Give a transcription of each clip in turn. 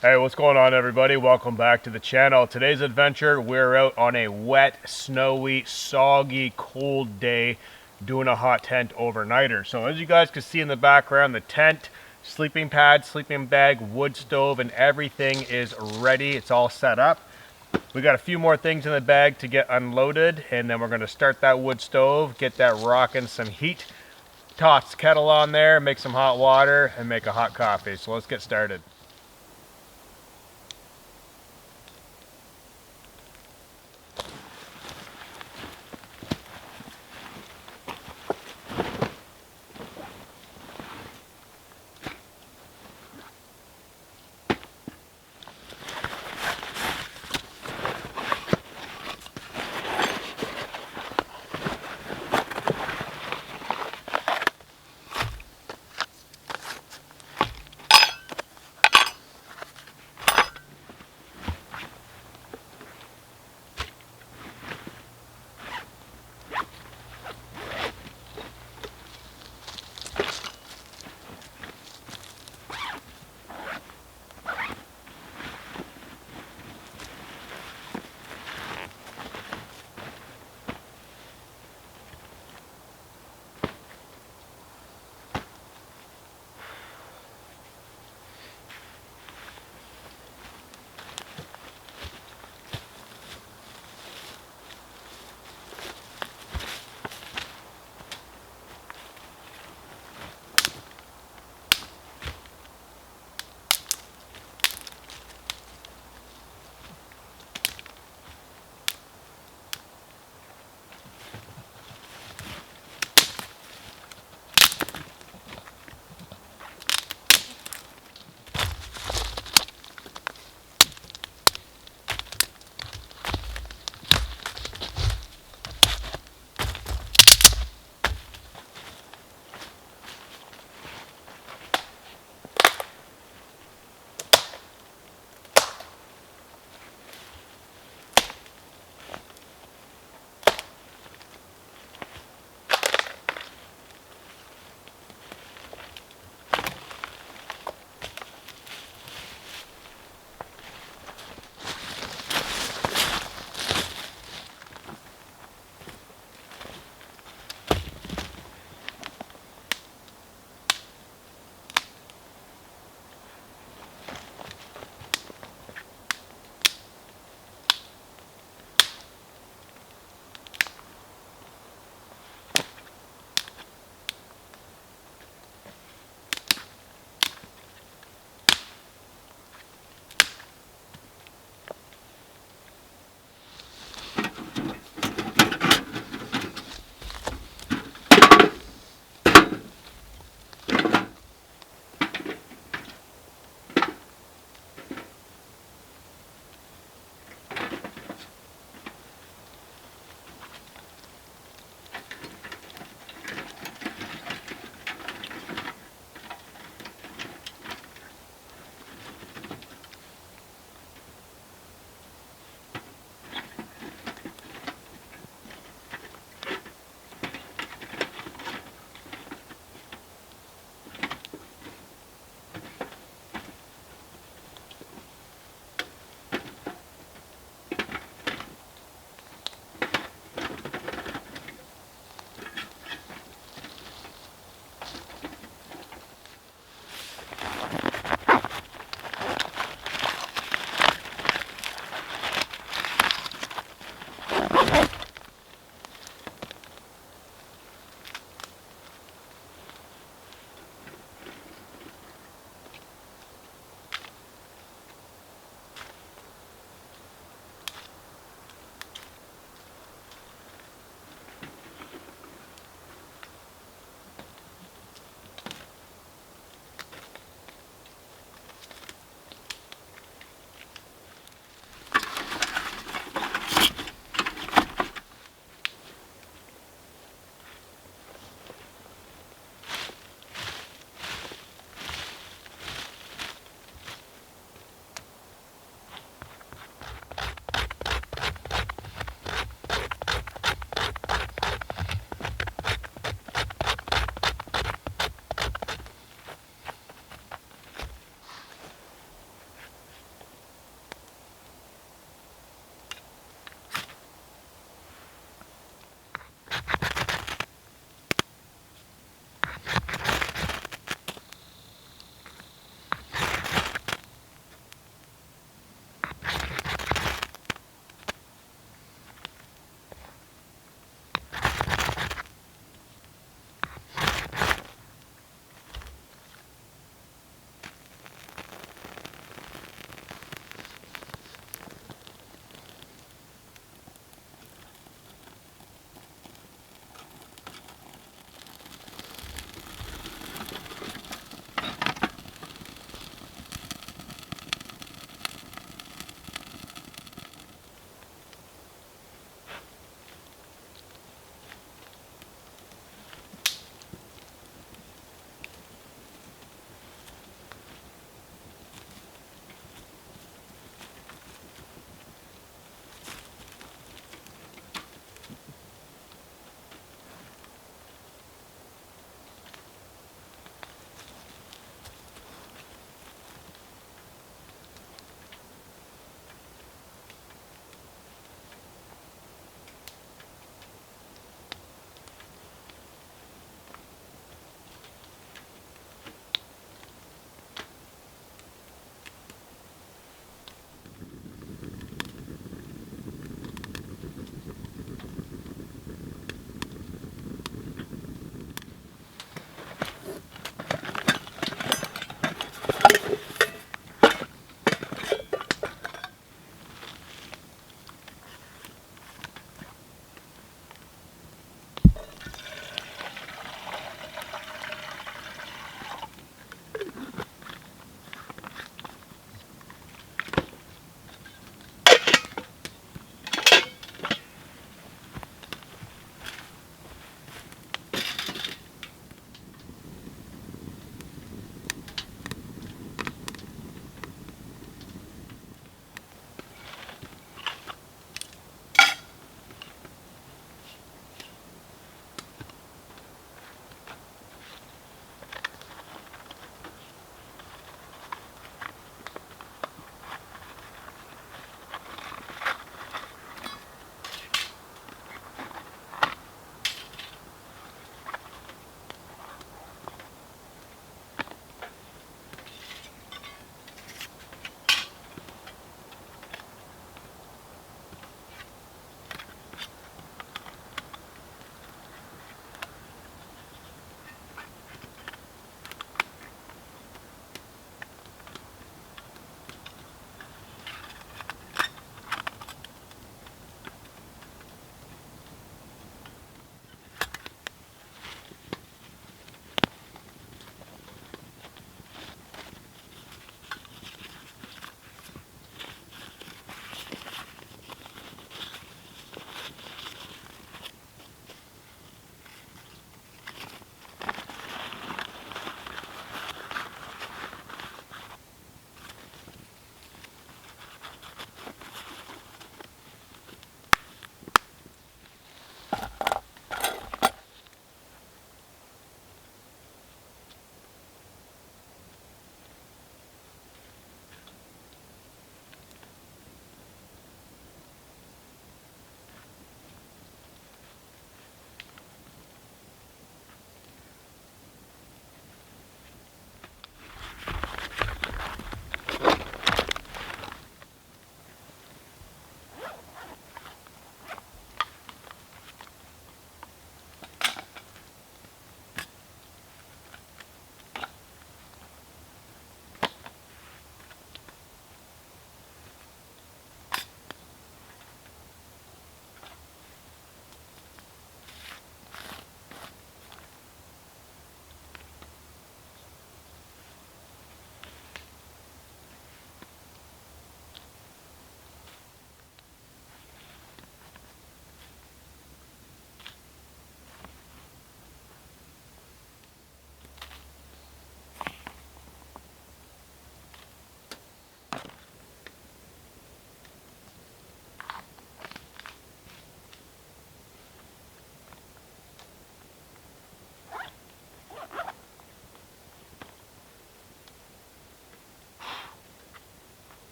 Hey, what's going on, everybody? Welcome back to the channel. Today's adventure, we're out on a wet, snowy, soggy, cold day doing a hot tent overnighter. So as you guys can see in the background, the tent, sleeping pad, sleeping bag, wood stove, and everything is ready. It's all set up. We got a few more things in the bag to get unloaded, and then we're going to start that wood stove, get that rocking some heat, toss the kettle on there, make some hot water, and make a hot coffee. So let's get started.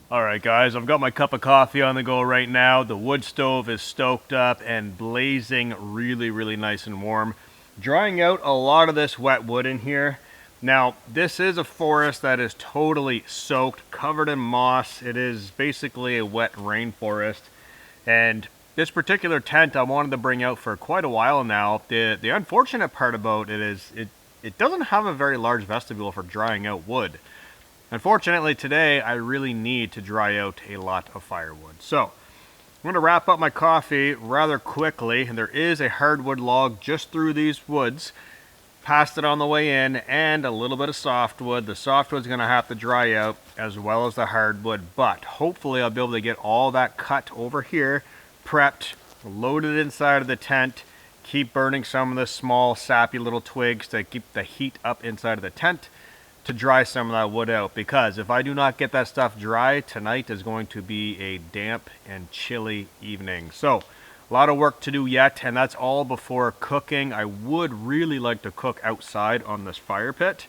Alright guys, I've got my cup of coffee on the go right now. The wood stove is stoked up and blazing really nice and warm. Drying out a lot of this wet wood in here. Now, this is a forest that is totally soaked, covered in moss. It is basically a wet rainforest. And this particular tent I wanted to bring out for quite a while now. The unfortunate part about it is it doesn't have a very large vestibule for drying out wood. Unfortunately today I really need to dry out a lot of firewood. So I'm going to wrap up my coffee rather quickly, and there is a hardwood log just through these woods. Passed it on the way in, and a little bit of softwood. The softwood's going to have to dry out as well as the hardwood, but hopefully I'll be able to get all that cut over here, prepped, loaded inside of the tent, keep burning some of the small sappy little twigs to keep the heat up inside of the tent, to dry some of that wood out, because if I do not get that stuff dry, tonight is going to be a damp and chilly evening. So a lot of work to do yet, and that's all before cooking. I would really like to cook outside on this fire pit,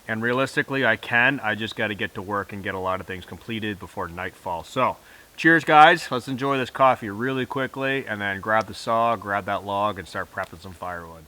and realistically I just got to get to work and get a lot of things completed before nightfall. So cheers guys, let's enjoy this coffee really quickly and then grab the saw, grab that log, and start prepping some firewood.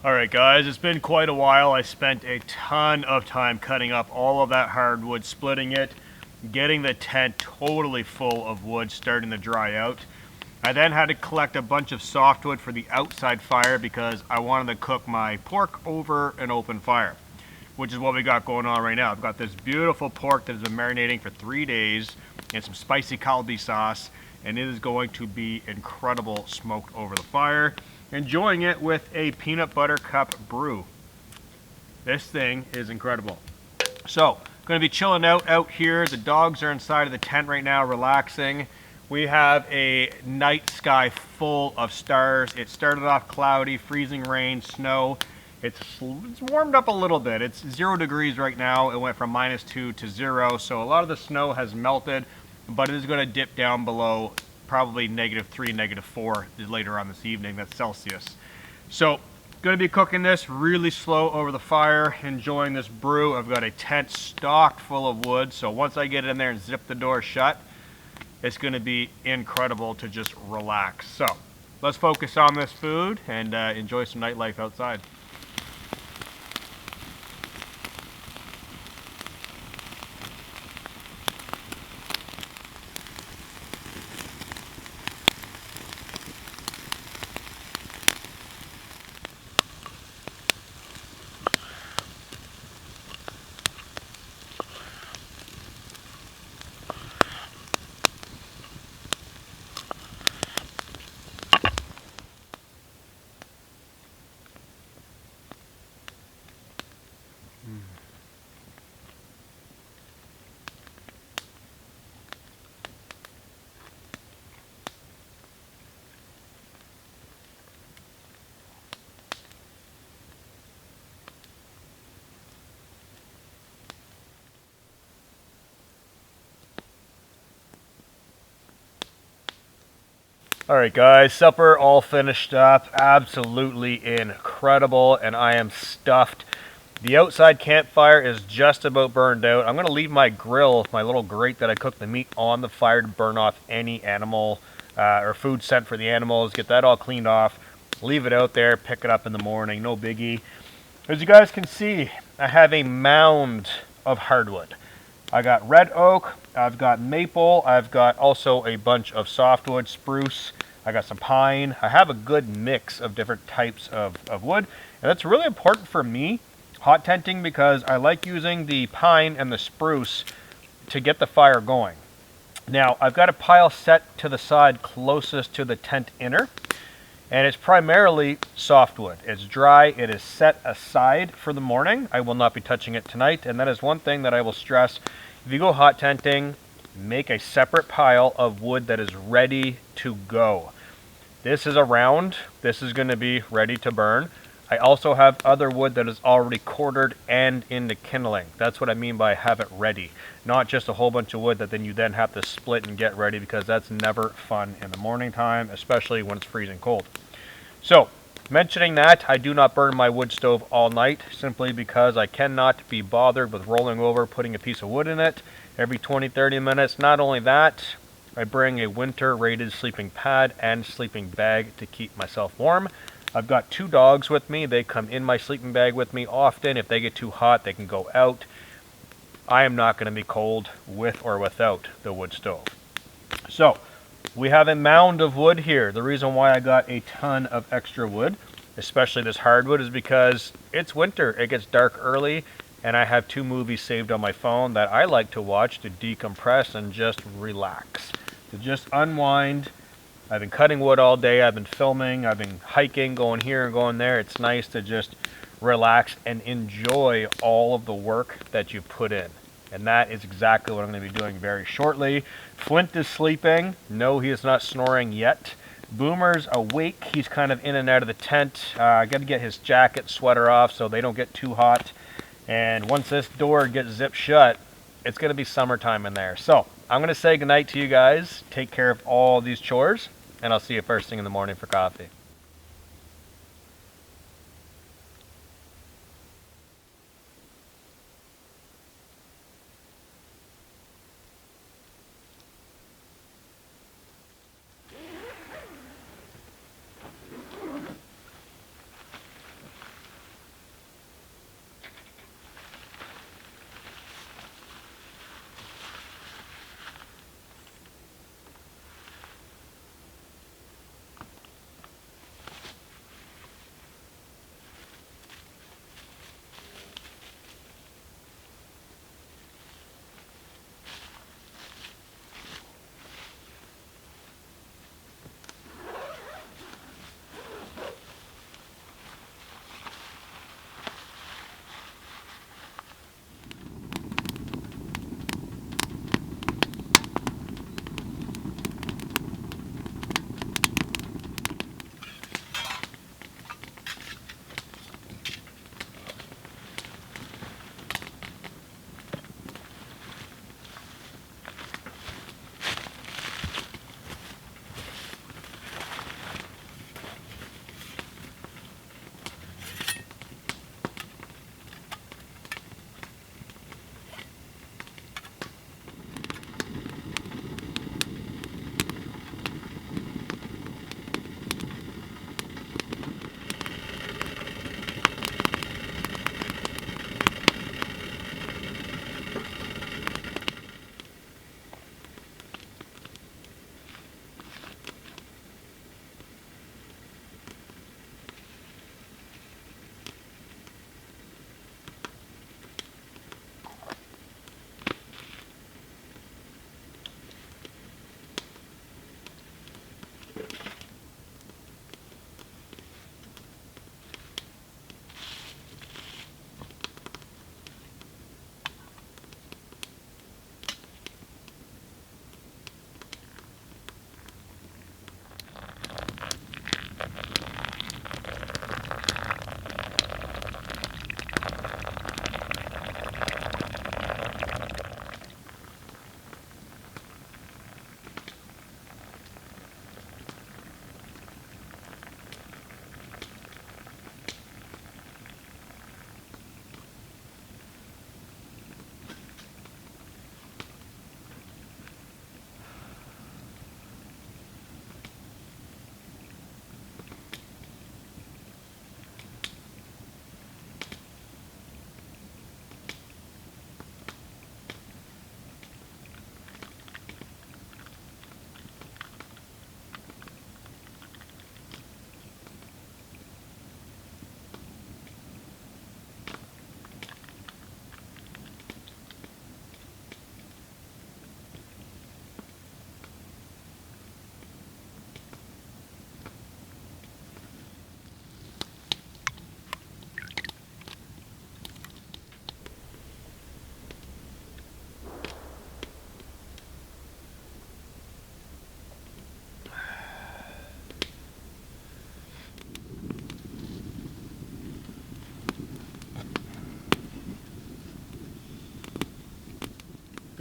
Alright guys, it's been quite a while. I spent a ton of time cutting up all of that hardwood, splitting it, getting the tent totally full of wood, starting to dry out. I then had to collect a bunch of softwood for the outside fire because I wanted to cook my pork over an open fire, which is what we got going on right now. I've got this beautiful pork that has been marinating for 3 days and some spicy kalbi sauce, and it is going to be incredible smoked over the fire. Enjoying it with a peanut butter cup brew. This thing is incredible. So, going to be chilling out here. The dogs are inside of the tent right now, relaxing. We have a night sky full of stars. It started off cloudy, freezing rain, snow. It's warmed up a little bit. It's 0 degrees right now. It went from -2 to 0, so a lot of the snow has melted, but it is going to dip down below probably -3, -4 later on this evening. That's Celsius. So, going to be cooking this really slow over the fire, enjoying this brew. I've got a tent stocked full of wood, so once I get in there and zip the door shut, it's going to be incredible to just relax. So, let's focus on this food and enjoy some nightlife outside. Alright guys, supper all finished up, absolutely incredible, and I am stuffed. The outside campfire is just about burned out. I'm going to leave my grill, my little grate that I cook the meat on the fire to burn off any animal or food scent for the animals, get that all cleaned off, leave it out there, pick it up in the morning, no biggie. As you guys can see, I have a mound of hardwood. I got red oak, I've got maple, I've got also a bunch of softwood, spruce, I got some pine. I have a good mix of different types of wood, and that's really important for me, hot tenting, because I like using the pine and the spruce to get the fire going. Now, I've got a pile set to the side closest to the tent inner, and it's primarily softwood. It's dry, it is set aside for the morning. I will not be touching it tonight, and that is one thing that I will stress. If you go hot tenting, make a separate pile of wood that is ready to go. This is a round, this is going to be ready to burn. I also have other wood that is already quartered and into kindling. That's what I mean by have it ready. Not just a whole bunch of wood that then you then have to split and get ready, because that's never fun in the morning time, especially when it's freezing cold. So, mentioning that, I do not burn my wood stove all night, simply because I cannot be bothered with rolling over, putting a piece of wood in it every 20-30 minutes. Not only that, I bring a winter rated sleeping pad and sleeping bag to keep myself warm. I've got 2 dogs with me. They come in my sleeping bag with me often. If they get too hot, they can go out. I am not going to be cold with or without the wood stove. So, we have a mound of wood here. The reason why I got a ton of extra wood, especially this hardwood, is because it's winter. It gets dark early, and I have 2 movies saved on my phone that I like to watch to decompress and just relax, to just unwind. I've been cutting wood all day. I've been filming. I've been hiking, going here and going there. It's nice to just relax and enjoy all of the work that you put in. And that is exactly what I'm going to be doing very shortly. Flint is sleeping. No, he is not snoring yet. Boomer's awake. He's kind of in and out of the tent. I got to get his jacket, sweater off so they don't get too hot. And once this door gets zipped shut, it's going to be summertime in there. So I'm going to say goodnight to you guys. Take care of all these chores, and I'll see you first thing in the morning for coffee.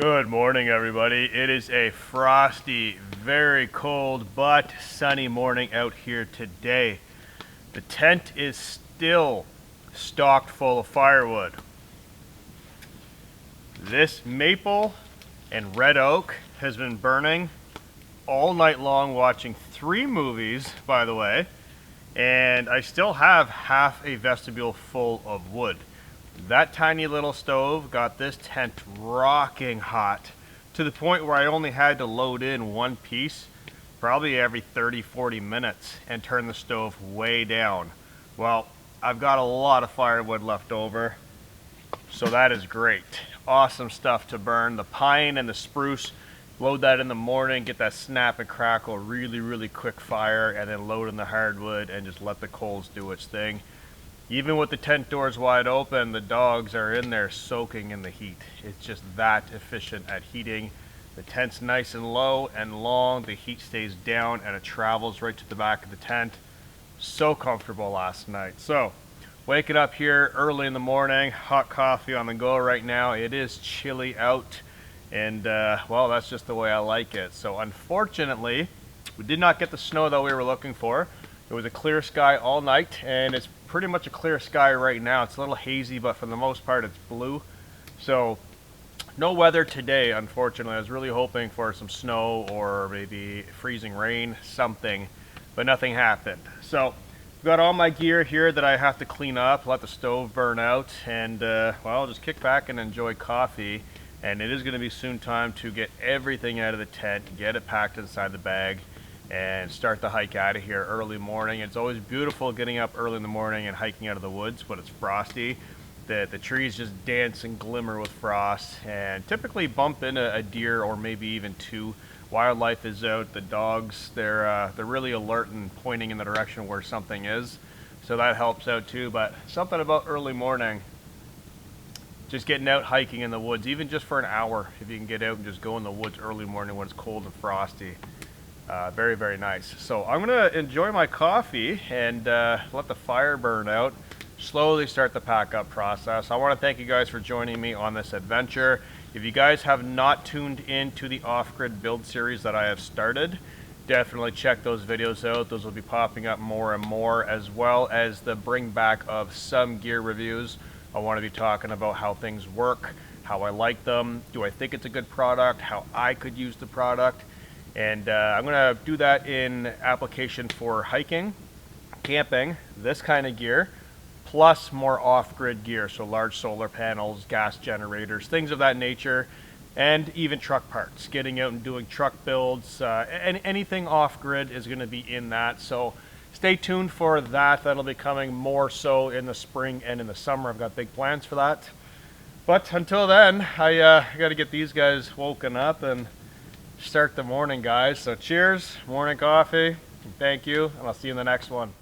Good morning, everybody. It is a frosty, very cold but sunny morning out here today. The tent is still stocked full of firewood. This maple and red oak has been burning all night long, watching 3 movies, by the way, and I still have half a vestibule full of wood. That tiny little stove got this tent rocking hot to the point where I only had to load in one piece probably every 30-40 minutes and turn the stove way down. Well, I've got a lot of firewood left over, so that is great. Awesome stuff to burn. The pine and the spruce, load that in the morning, get that snap and crackle, really quick fire, and then load in the hardwood and just let the coals do its thing. Even with the tent doors wide open, the dogs are in there soaking in the heat. It's just that efficient at heating. The tent's nice and low and long, the heat stays down and it travels right to the back of the tent. So comfortable last night. So, waking up here early in the morning, hot coffee on the go right now. It is chilly out and well, that's just the way I like it. So unfortunately, we did not get the snow that we were looking for. It was a clear sky all night, and it's pretty much a clear sky right now. It's a little hazy, but for the most part it's blue. So no weather today, unfortunately. I was really hoping for some snow or maybe freezing rain, something, but nothing happened. So I've got all my gear here that I have to clean up, let the stove burn out, and well, just kick back and enjoy coffee. And it is going to be soon time to get everything out of the tent, get it packed inside the bag, and start the hike out of here early morning. It's always beautiful getting up early in the morning and hiking out of the woods, but it's frosty. The trees just dance and glimmer with frost, and typically bump into a deer or maybe even 2. Wildlife is out. The dogs, they're really alert and pointing in the direction where something is, so that helps out too. But something about early morning, just getting out hiking in the woods, even just for an hour, if you can get out and just go in the woods early morning when it's cold and frosty. Very nice. So I'm gonna enjoy my coffee and let the fire burn out, slowly start the pack up process. I want to thank you guys for joining me on this adventure. If you guys have not tuned into the off-grid build series that I have started, definitely check those videos out. Those will be popping up more and more, as well as the bring back of some gear reviews. I want to be talking about how things work, how I like them, do I think it's a good product, how I could use the product. And I'm going to do that in application for hiking, camping, this kind of gear, plus more off-grid gear, so large solar panels, gas generators, things of that nature, and even truck parts, getting out and doing truck builds. Anything off-grid is going to be in that, so stay tuned for that. That'll be coming more so in the spring and in the summer. I've got big plans for that. But until then, I got to get these guys woken up and start the morning, guys. So cheers, morning coffee, and thank you, and I'll see you in the next one.